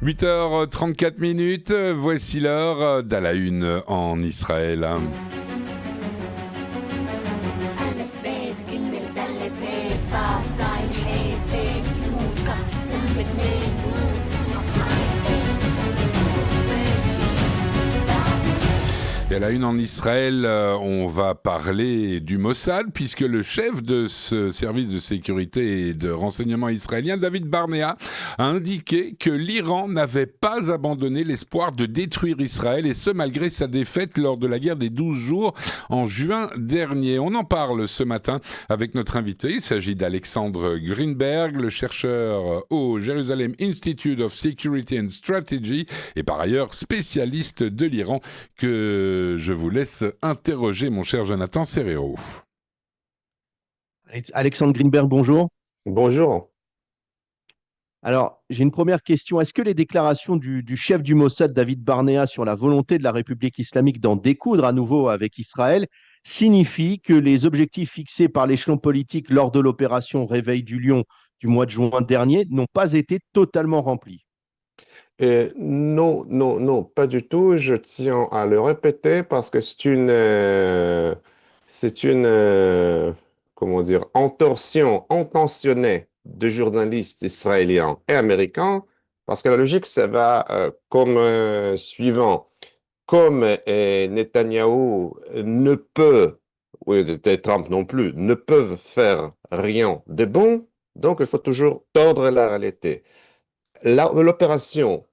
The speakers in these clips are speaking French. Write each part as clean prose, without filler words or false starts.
8h34, voici l'heure d'à la une en Israël. Et à la une en Israël, on va parler du Mossad, puisque le chef de ce service de sécurité et de renseignement israélien, David Barnea, a indiqué que l'Iran n'avait pas abandonné l'espoir de détruire Israël, et ce malgré sa défaite lors de la guerre des 12 jours en juin dernier. On en parle ce matin avec notre invité. Il s'agit d'Alexandre Greenberg, le chercheur au Jerusalem Institute of Security and Strategy, et par ailleurs spécialiste de l'Iran, que je vous laisse interroger, mon cher Jonathan Serrero. Alexandre Greenberg, bonjour. Bonjour. Alors, j'ai une première question. Est-ce que les déclarations du chef du Mossad, David Barnea, sur la volonté de la République islamique d'en découdre à nouveau avec Israël signifient que les objectifs fixés par l'échelon politique lors de l'opération Réveil du Lion du mois de juin dernier n'ont pas été totalement remplis? Non, non, non, pas du tout. Je tiens à le répéter parce que c'est une, comment dire, entorsion intentionnée de journalistes israéliens et américains, parce que la logique, ça va comme suivant. Comme Netanyahou ne peut, oui, et Trump non plus, ne peuvent faire rien de bon, donc il faut toujours tordre la réalité. L'opération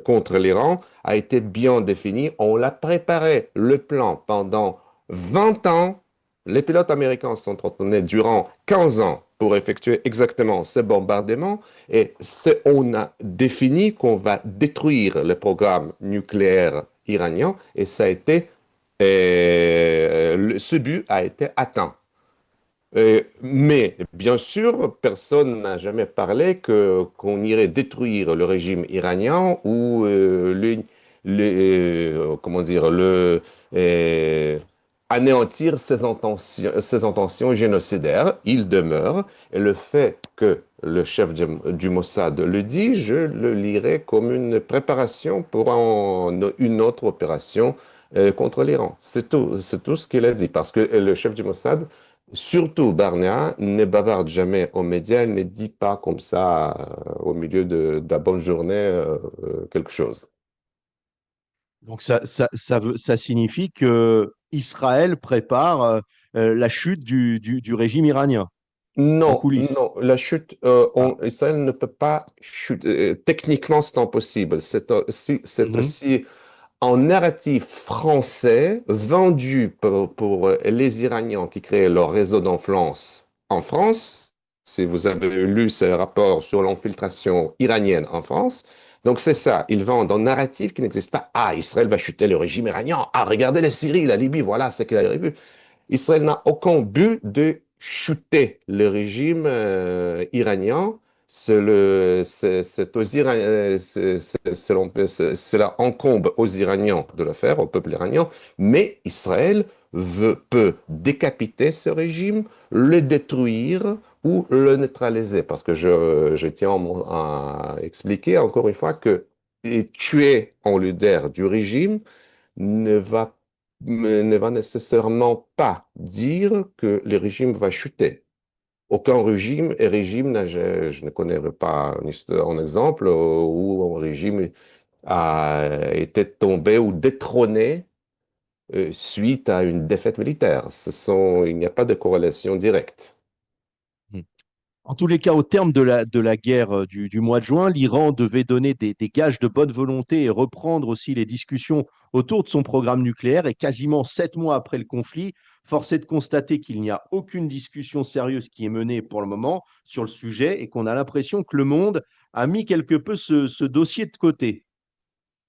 contre l'Iran a été bien définie. On l'a préparé, le plan, pendant 20 ans. Les pilotes américains sont entraînés durant 15 ans pour effectuer exactement ces bombardements. Et on a défini qu'on va détruire le programme nucléaire iranien. Et ça a été, ce but a été atteint. Mais bien sûr, personne n'a jamais parlé qu'on irait détruire le régime iranien ou comment dire, anéantir ses intentions génocidaires. Il demeure. Et le fait que le chef du Mossad le dit, je le lirai comme une préparation pour une autre opération contre l'Iran. C'est tout ce qu'il a dit. Parce que le chef du Mossad, surtout Barnea, ne bavarde jamais aux médias, il ne dit pas comme ça au milieu de la bonne journée quelque chose. Donc, ça signifie que Israël prépare la chute du régime iranien en Non, coulisses. non, la chute, Ah. Israël ne peut pas chuter. Techniquement, c'est impossible. C'est Mhm. aussi un narratif français vendu pour les Iraniens qui créent leur réseau d'influence en France. Si vous avez lu ce rapport sur l'infiltration iranienne en France, donc c'est ça, ils vendent un narratif qui n'existe pas. Ah, Israël va chuter le régime iranien. Ah, regardez la Syrie, la Libye, voilà ce qu'il a arrivé. Israël n'a aucun but de chuter le régime iranien. Cela incombe aux Iraniens de le faire, au peuple iranien, mais Israël peut décapiter ce régime, le détruire ou le neutraliser. Parce que je tiens à expliquer encore une fois que tuer un leader du régime ne va, ne va nécessairement pas dire que le régime va chuter. Aucun régime je ne connais pas un exemple où un régime a été tombé ou détrôné suite à une défaite militaire. Il n'y a pas de corrélation directe. En tous les cas, au terme de la guerre du mois de juin, l'Iran devait donner des gages de bonne volonté et reprendre aussi les discussions autour de son programme nucléaire. Et quasiment 7 mois après le conflit, force est de constater qu'il n'y a aucune discussion sérieuse qui est menée pour le moment sur le sujet et qu'on a l'impression que le monde a mis quelque peu ce dossier de côté.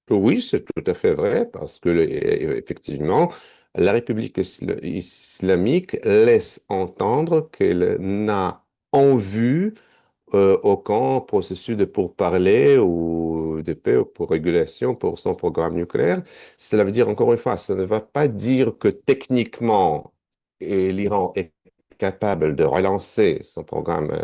Oui, c'est tout à fait vrai, parce que effectivement, la République islamique laisse entendre qu'elle n'a en vue aucun processus de pourparlers ou de paix ou pour régulation pour son programme nucléaire. Cela veut dire, encore une fois, ça ne va pas dire que techniquement, l'Iran est capable de relancer son programme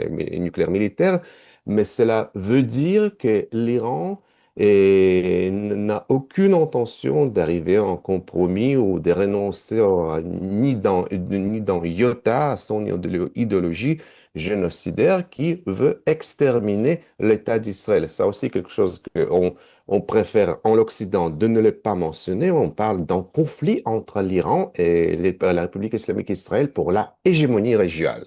nucléaire militaire, mais cela veut dire que l'Iran n'a aucune intention d'arriver à un compromis ou de renoncer ni dans iota à son idéologie génocidaire qui veut exterminer l'État d'Israël. Ça aussi quelque chose qu'on on préfère en l'Occident de ne le pas mentionner. On parle d'un conflit entre l'Iran et la République islamique d'Israël pour la hégémonie régionale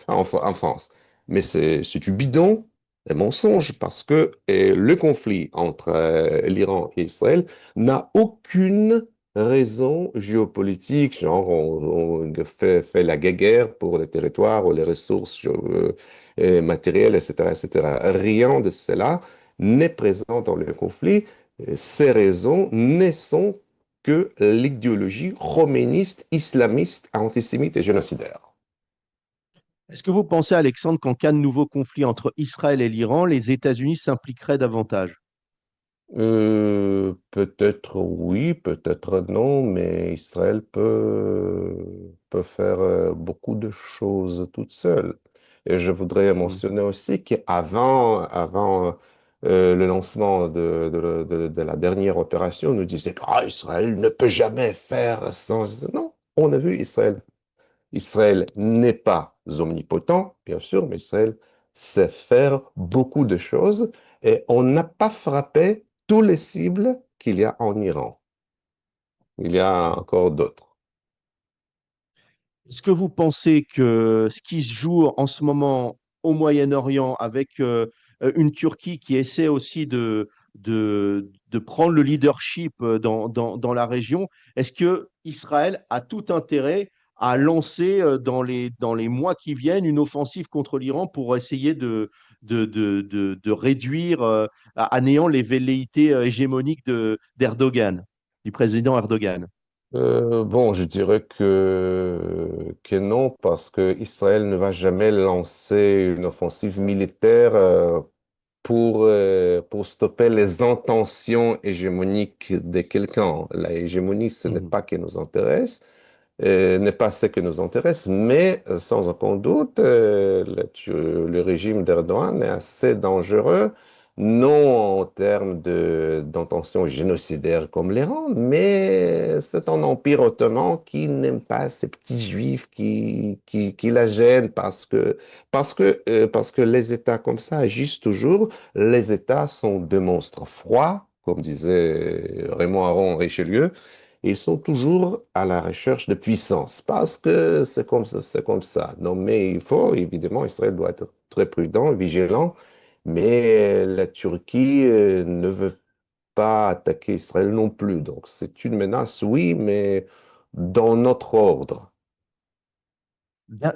en France. Mais c'est du bidon, un mensonge, parce que le conflit entre l'Iran et Israël n'a aucune raison géopolitique, genre on fait la guerre pour les territoires ou les ressources matérielles, etc., etc. Rien de cela n'est présent dans le conflit. Ces raisons ne sont que l'idéologie romainiste, islamiste, antisémite et génocidaire. Est-ce que vous pensez, Alexandre, qu'en cas de nouveau conflit entre Israël et l'Iran, les États-Unis s'impliqueraient davantage? Peut-être oui, peut-être non, mais Israël peut faire beaucoup de choses toute seule. Et je voudrais Mhm. mentionner aussi avant le lancement de la dernière opération, on nous disait que Israël ne peut jamais faire sans... Non, on a vu Israël. Israël n'est pas omnipotent, bien sûr, mais Israël sait faire beaucoup de choses et on n'a pas frappé tous les cibles qu'il y a en Iran. Il y a Mhm. encore d'autres. Est-ce que vous pensez que ce qui se joue en ce moment au Moyen-Orient avec une Turquie qui essaie aussi de prendre le leadership dans la région, est-ce que Israël a tout intérêt à lancer dans les mois qui viennent une offensive contre l'Iran pour essayer de réduire à néant les velléités hégémoniques d'Erdogan, du président Erdogan? Bon, je dirais que non, parce que Israël ne va jamais lancer une offensive militaire pour stopper les intentions hégémoniques de quelqu'un. La hégémonie, ce n'est Mhm. pas qui nous intéresse, n'est pas ce qui nous intéresse, mais sans aucun doute, le régime d'Erdogan est assez dangereux, non en termes d'intention génocidaire comme l'Iran, mais c'est un empire ottoman qui n'aime pas ces petits juifs qui la gênent parce que les États comme ça agissent toujours. Les États sont des monstres froids, comme disait Raymond Aron Richelieu. Ils sont toujours à la recherche de puissance parce que c'est comme ça, c'est comme ça. Non, mais il faut, évidemment, Israël doit être très prudent, vigilant, mais la Turquie ne veut pas attaquer Israël non plus. Donc, c'est une menace, oui, mais dans notre ordre.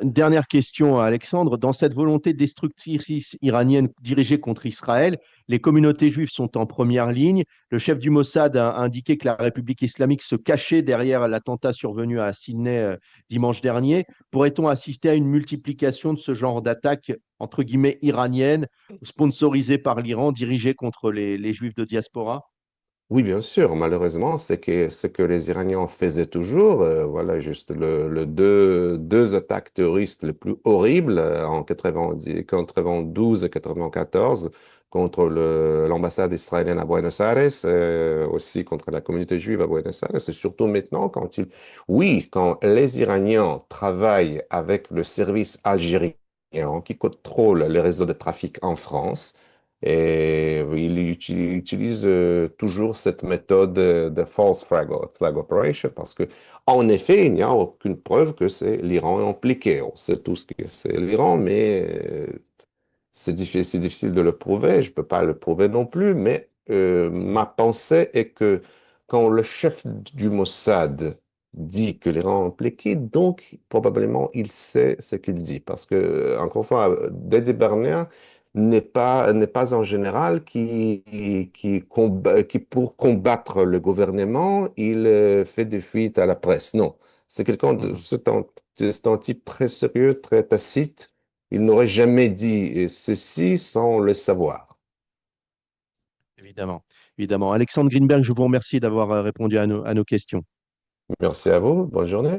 Dernière question à Alexandre. Dans cette volonté destructrice iranienne dirigée contre Israël, les communautés juives sont en première ligne. Le chef du Mossad a indiqué que la République islamique se cachait derrière l'attentat survenu à Sydney dimanche dernier. Pourrait-on assister à une multiplication de ce genre d'attaques, entre guillemets, iraniennes, sponsorisées par l'Iran, dirigées contre les juifs de diaspora? Oui, bien sûr. Malheureusement, c'est que ce que les Iraniens faisaient toujours, voilà, juste deux attaques terroristes les plus horribles en 92 et 94 contre l'ambassade israélienne à Buenos Aires, aussi contre la communauté juive à Buenos Aires, et surtout maintenant oui, quand les Iraniens travaillent avec le service algérien qui contrôle les réseaux de trafic en France. Et il utilise toujours cette méthode de false flag operation parce que, en effet, il n'y a aucune preuve que c'est l'Iran impliqué. On sait tous que c'est l'Iran, mais c'est difficile de le prouver. Je ne peux pas le prouver non plus, mais ma pensée est que quand le chef du Mossad dit que l'Iran est impliqué, donc probablement il sait ce qu'il dit. Parce que, encore une fois, Dédé Barnéa n'est pas un général qui, pour combattre le gouvernement, il fait des fuites à la presse. Non, Mhm. c'est un type très sérieux, très tacite. Il n'aurait jamais dit ceci sans le savoir. Évidemment, évidemment. Alexandre Greenberg, je vous remercie d'avoir répondu à nos questions. Merci à vous. Bonne journée.